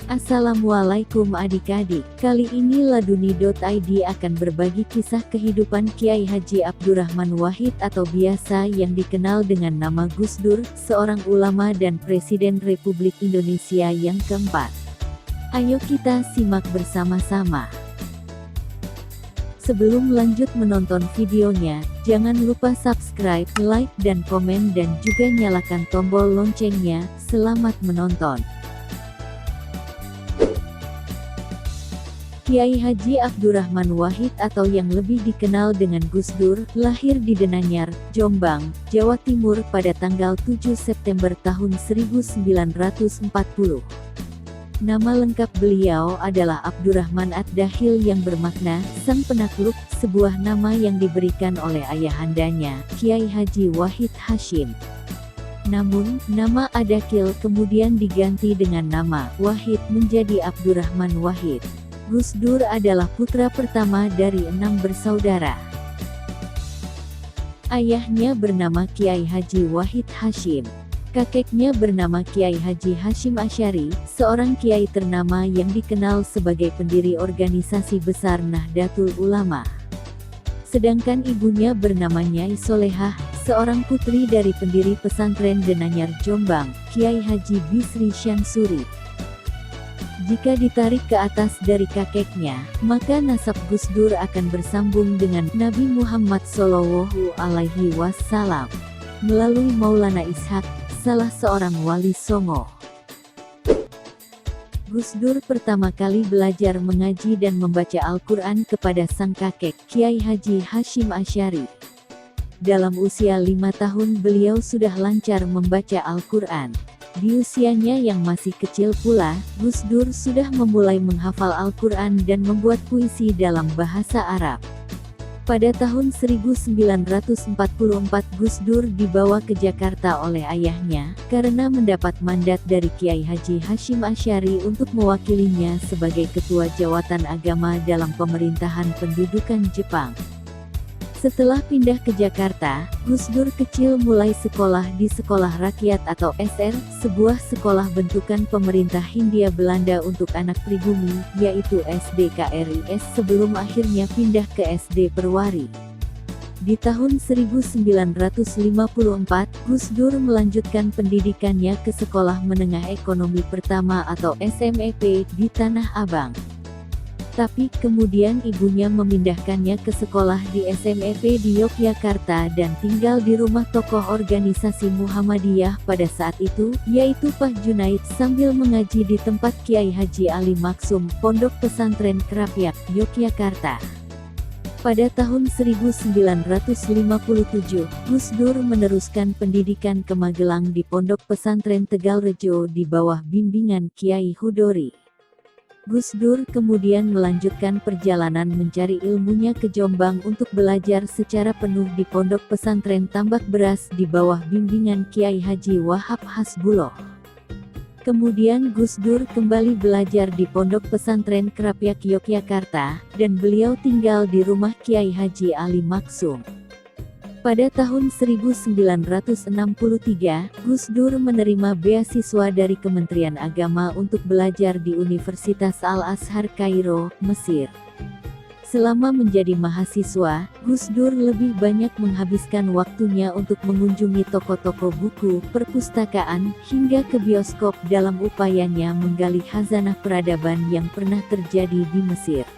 Assalamualaikum adik-adik, kali ini Laduni.id akan berbagi kisah kehidupan Kiai Haji Abdurrahman Wahid atau biasa yang dikenal dengan nama Gus Dur, seorang ulama dan Presiden Republik Indonesia yang keempat. Ayo kita simak bersama-sama. Sebelum lanjut menonton videonya, jangan lupa subscribe, like, dan komen dan juga nyalakan tombol loncengnya. Selamat menonton. Kiai Haji Abdurrahman Wahid atau yang lebih dikenal dengan Gus Dur, lahir di Denanyar, Jombang, Jawa Timur pada tanggal 7 September tahun 1940. Nama lengkap beliau adalah Abdurrahman Ad-Dahil yang bermakna Sang Penakluk, sebuah nama yang diberikan oleh ayahandanya, Kiai Haji Wahid Hashim. Namun, nama Ad-Dahil kemudian diganti dengan nama Wahid menjadi Abdurrahman Wahid. Gus Dur adalah putra pertama dari 6 bersaudara. Ayahnya bernama Kiai Haji Wahid Hashim. Kakeknya bernama Kiai Haji Hashim Asy'ari, seorang kiai ternama yang dikenal sebagai pendiri organisasi besar Nahdlatul Ulama. Sedangkan ibunya bernama Nyai Solehah, seorang putri dari pendiri pesantren Denanyar Jombang, Kiai Haji Bisri Syansuri. Jika ditarik ke atas dari kakeknya, maka nasab Gus Dur akan bersambung dengan Nabi Muhammad SAW melalui Maulana Ishaq, salah seorang wali Songo. Gus Dur pertama kali belajar mengaji dan membaca Al-Quran kepada sang kakek, Kiai Haji Hashim Asy'ari. Dalam usia 5 tahun beliau sudah lancar membaca Al-Quran. Di usianya yang masih kecil pula, Gus Dur sudah memulai menghafal Al-Quran dan membuat puisi dalam bahasa Arab. Pada tahun 1944 Gus Dur dibawa ke Jakarta oleh ayahnya, karena mendapat mandat dari Kiai Haji Hashim Asy'ari untuk mewakilinya sebagai Ketua Jawatan Agama dalam pemerintahan pendudukan Jepang. Setelah pindah ke Jakarta, Gus Dur kecil mulai sekolah di Sekolah Rakyat atau SR, sebuah sekolah bentukan pemerintah Hindia Belanda untuk anak pribumi, yaitu SD KRIS sebelum akhirnya pindah ke SD Perwari. Di tahun 1954, Gus Dur melanjutkan pendidikannya ke Sekolah Menengah Ekonomi Pertama atau SMEP di Tanah Abang. Tapi kemudian ibunya memindahkannya ke sekolah di SMEP di Yogyakarta dan tinggal di rumah tokoh organisasi Muhammadiyah pada saat itu, yaitu Pak Junaid, sambil mengaji di tempat Kiai Haji Ali Maksum, Pondok Pesantren Krapyak, Yogyakarta. Pada tahun 1957, Gus Dur meneruskan pendidikan ke Magelang di Pondok Pesantren Tegalrejo di bawah bimbingan Kiai Hudori. Gus Dur kemudian melanjutkan perjalanan mencari ilmunya ke Jombang untuk belajar secara penuh di Pondok Pesantren Tambak Beras di bawah bimbingan Kiai Haji Wahab Hasbuloh. Kemudian Gus Dur kembali belajar di Pondok Pesantren Krapyak Yogyakarta, dan beliau tinggal di rumah Kiai Haji Ali Maksum. Pada tahun 1963, Gus Dur menerima beasiswa dari Kementerian Agama untuk belajar di Universitas Al-Azhar Kairo, Mesir. Selama menjadi mahasiswa, Gus Dur lebih banyak menghabiskan waktunya untuk mengunjungi toko-toko buku, perpustakaan, hingga ke bioskop dalam upayanya menggali khazanah peradaban yang pernah terjadi di Mesir.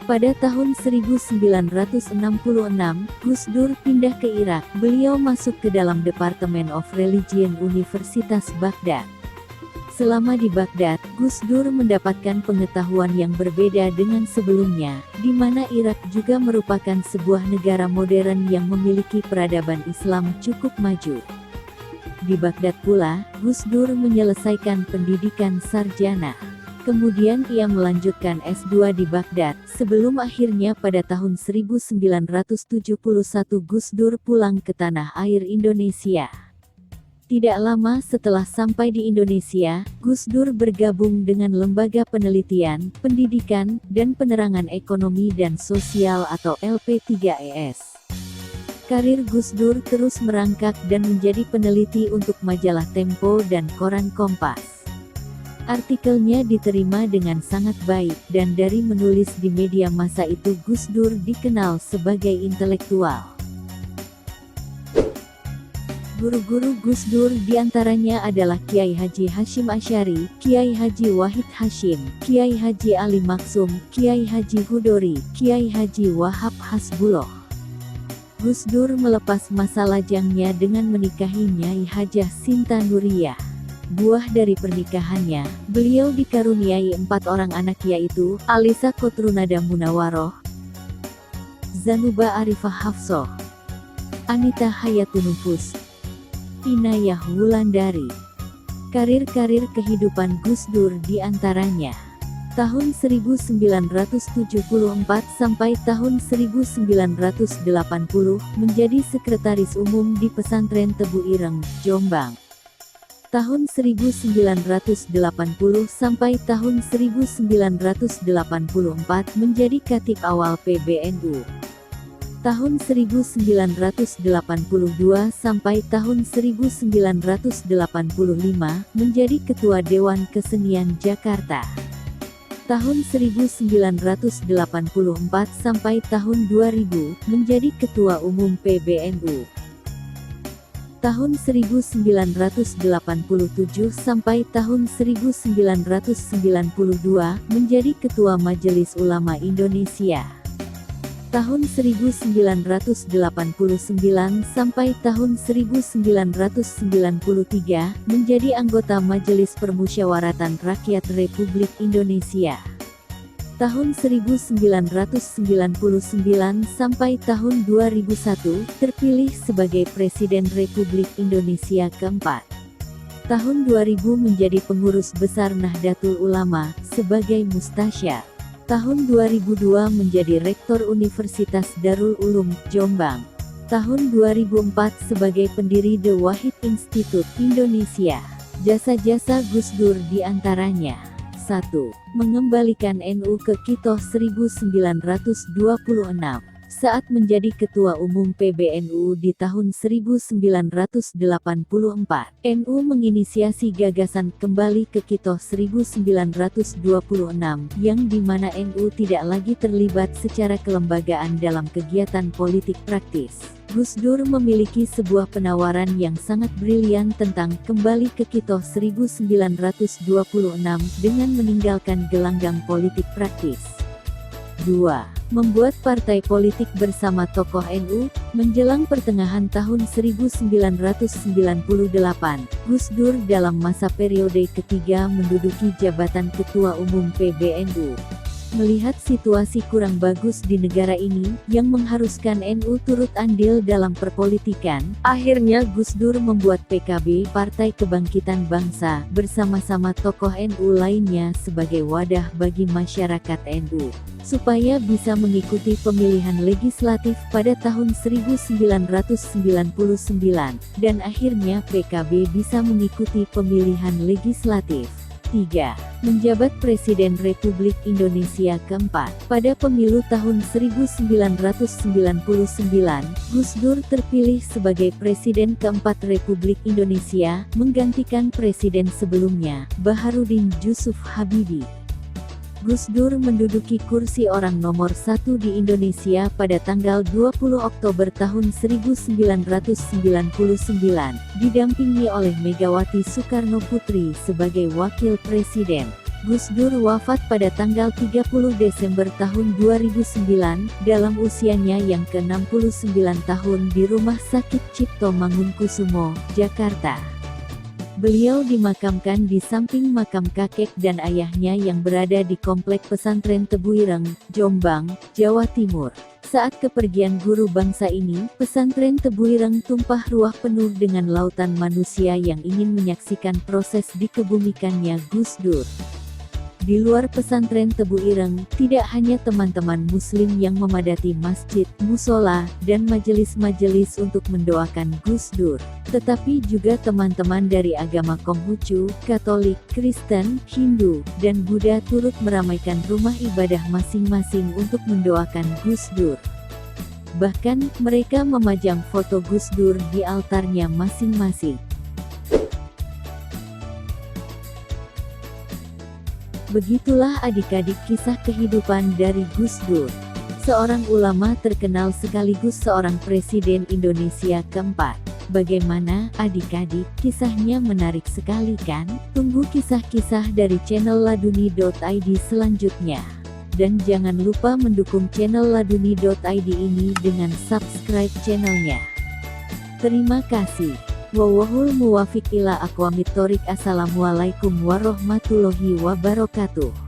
Pada tahun 1966, Gus Dur pindah ke Irak. Beliau masuk ke dalam Departemen of Religion Universitas Baghdad. Selama di Baghdad, Gus Dur mendapatkan pengetahuan yang berbeda dengan sebelumnya, di mana Irak juga merupakan sebuah negara modern yang memiliki peradaban Islam cukup maju. Di Baghdad pula, Gus Dur menyelesaikan pendidikan sarjana. Kemudian ia melanjutkan S2 di Baghdad, sebelum akhirnya pada tahun 1971 Gus Dur pulang ke tanah air Indonesia. Tidak lama setelah sampai di Indonesia, Gus Dur bergabung dengan Lembaga Penelitian, Pendidikan, dan Penerangan Ekonomi dan Sosial atau LP3ES. Karir Gus Dur terus merangkak dan menjadi peneliti untuk majalah Tempo dan koran Kompas. Artikelnya diterima dengan sangat baik, dan dari menulis di media massa itu Gus Dur dikenal sebagai intelektual. Guru-guru Gus Dur diantaranya adalah Kiai Haji Hashim Asy'ari, Kiai Haji Wahid Hasyim, Kiai Haji Ali Maksum, Kiai Haji Hudori, Kiai Haji Wahab Hasbullah. Gus Dur melepas masa lajangnya dengan menikahi Nyai Hajah Sinta Nuriyah. Buah dari pernikahannya, beliau dikaruniai 4 orang anak, yaitu Alisa Kotrunada Munawaroh, Zanuba Arifah Hafsoh, Anita Hayatunufus, Inayah Wulandari. Karir-karir kehidupan Gus Dur diantaranya: tahun 1974 sampai tahun 1980 menjadi Sekretaris Umum di Pesantren Tebu Ireng, Jombang. Tahun 1980 sampai tahun 1984 menjadi Khatib Awal PBNU. Tahun 1982 sampai tahun 1985 menjadi Ketua Dewan Kesenian Jakarta. Tahun 1984 sampai tahun 2000 menjadi Ketua Umum PBNU. Tahun 1987 sampai tahun 1992 menjadi Ketua Majelis Ulama Indonesia. Tahun 1989 sampai tahun 1993 menjadi anggota Majelis Permusyawaratan Rakyat Republik Indonesia. Tahun 1999 sampai tahun 2001 terpilih sebagai Presiden Republik Indonesia keempat. Tahun 2000 menjadi Pengurus Besar Nahdlatul Ulama sebagai Mustasyar. Tahun 2002 menjadi Rektor Universitas Darul Ulum, Jombang. Tahun 2004 sebagai pendiri The Wahid Institute Indonesia. Jasa-jasa Gus Dur diantaranya: 1. Mengembalikan NU ke Kitoh 1926. Saat menjadi Ketua Umum PBNU di tahun 1984, NU menginisiasi gagasan kembali ke Kitoh 1926, yang dimana NU tidak lagi terlibat secara kelembagaan dalam kegiatan politik praktis. Gus Dur memiliki sebuah penawaran yang sangat brilian tentang kembali ke Kitoh 1926 dengan meninggalkan gelanggang politik praktis. 2. Membuat partai politik bersama tokoh NU. Menjelang pertengahan tahun 1998, Gus Dur dalam masa periode ketiga menduduki jabatan Ketua Umum PBNU. Melihat situasi kurang bagus di negara ini, yang mengharuskan NU turut andil dalam perpolitikan, akhirnya Gus Dur membuat PKB, Partai Kebangkitan Bangsa, bersama-sama tokoh NU lainnya sebagai wadah bagi masyarakat NU, supaya bisa mengikuti pemilihan legislatif pada tahun 1999, dan akhirnya PKB bisa mengikuti pemilihan legislatif. 3. Menjabat Presiden Republik Indonesia keempat. Pada pemilu tahun 1999, Gus Dur terpilih sebagai Presiden keempat Republik Indonesia, menggantikan Presiden sebelumnya, Baharudin Jusuf Habibie. Gus Dur menduduki kursi orang nomor 1 di Indonesia pada tanggal 20 Oktober tahun 1999, didampingi oleh Megawati Soekarno Putri sebagai Wakil Presiden. Gus Dur wafat pada tanggal 30 Desember tahun 2009, dalam usianya yang ke-69 tahun di Rumah Sakit Cipto Mangunkusumo, Jakarta. Beliau dimakamkan di samping makam kakek dan ayahnya yang berada di Komplek Pesantren Tebu Ireng, Jombang, Jawa Timur. Saat kepergian guru bangsa ini, Pesantren Tebu Ireng tumpah ruah penuh dengan lautan manusia yang ingin menyaksikan proses dikebumikannya Gus Dur. Di luar Pesantren Tebu Ireng, tidak hanya teman-teman Muslim yang memadati masjid, musola, dan majelis-majelis untuk mendoakan Gus Dur, tetapi juga teman-teman dari agama Konghucu, Katolik, Kristen, Hindu, dan Buddha turut meramaikan rumah ibadah masing-masing untuk mendoakan Gus Dur. Bahkan, mereka memajang foto Gus Dur di altarnya masing-masing. Begitulah adik-adik kisah kehidupan dari Gus Dur, seorang ulama terkenal sekaligus seorang presiden Indonesia keempat. Bagaimana adik-adik, kisahnya menarik sekali kan? Tunggu kisah-kisah dari channel laduni.id selanjutnya. Dan jangan lupa mendukung channel laduni.id ini dengan subscribe channelnya. Terima kasih. Wallahul muwafiq ila aqwamit thoriq. Assalamualaikum warahmatullahi wabarakatuh.